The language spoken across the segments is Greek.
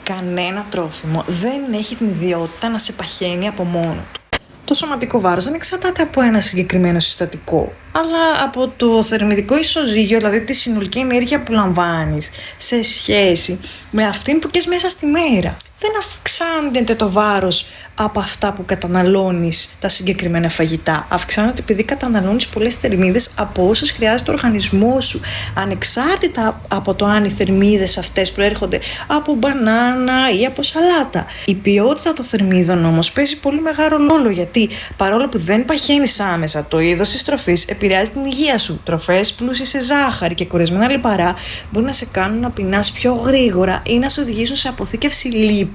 Κανένα τρόφιμο δεν έχει την ιδιότητα να σε παχαίνει από μόνο του. Το σωματικό βάρος δεν εξαρτάται από ένα συγκεκριμένο συστατικό, αλλά από το θερμιδικό ισοζύγιο, δηλαδή τη συνολική ενέργεια που λαμβάνεις σε σχέση με αυτήν που καίς μέσα στη μέρα. Δεν αυξάνεται το βάρος από αυτά που καταναλώνεις τα συγκεκριμένα φαγητά. Αυξάνεται επειδή καταναλώνεις πολλές θερμίδες από όσες χρειάζεται ο οργανισμός σου. Ανεξάρτητα από το αν οι θερμίδες αυτές προέρχονται από μπανάνα ή από σαλάτα. Η ποιότητα των θερμίδων όμως παίζει πολύ μεγάλο ρόλο, γιατί παρόλο που δεν παχαίνεις άμεσα, το είδος της τροφής επηρεάζει την υγεία σου. Τροφές πλούσιες σε ζάχαρη και κορεσμένα λιπαρά μπορεί να σε κάνουν να πεινάς πιο γρήγορα ή να σε οδηγήσουν σε αποθήκευση λίπους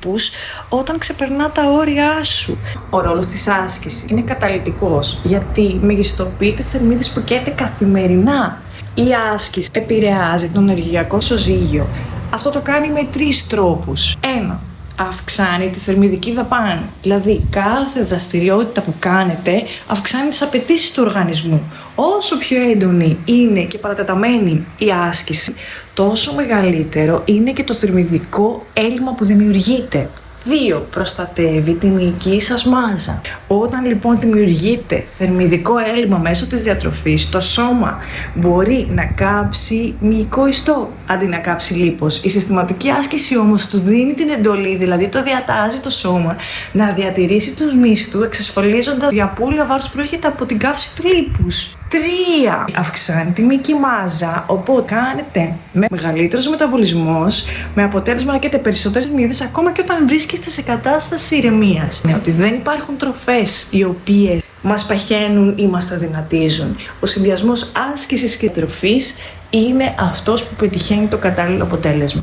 όταν ξεπερνά τα όρια σου. Ο ρόλος της άσκησης είναι καταλυτικός, γιατί μεγιστοποιεί τις θερμίδες που καίτε καθημερινά. Η άσκηση επηρεάζει το ενεργειακό ισοζύγιο. Αυτό το κάνει με 3 τρόπους. 1. Αυξάνει τη θερμιδική δαπάνη. Δηλαδή, κάθε δραστηριότητα που κάνετε αυξάνει τις απαιτήσεις του οργανισμού. Όσο πιο έντονη είναι και παρατεταμένη η άσκηση, τόσο μεγαλύτερο είναι και το θερμιδικό έλλειμμα που δημιουργείται. 2. Προστατεύει τη μυϊκή σας μάζα. Όταν λοιπόν δημιουργείται θερμιδικό έλλειμμα μέσω της διατροφής, το σώμα μπορεί να κάψει μυϊκό ιστό αντί να κάψει λίπος. Η συστηματική άσκηση όμως του δίνει την εντολή, δηλαδή το διατάζει το σώμα, να διατηρήσει τους μυς του, εξασφαλίζοντας η απώλεια βάρους που προέρχεται από την καύση του λίπους. 3. Αυξάνει τη μυϊκή μάζα, οπότε κάνετε με μεγαλύτερος μεταβολισμός, με αποτέλεσμα να καίτε περισσότερες θερμίδες ακόμα και όταν βρίσκεστε σε κατάσταση ηρεμίας. Ότι δεν υπάρχουν τροφές οι οποίες μας παχαίνουν ή μας τα δυνατίζουν. Ο συνδυασμός άσκησης και τροφής είναι αυτός που πετυχαίνει το κατάλληλο αποτέλεσμα.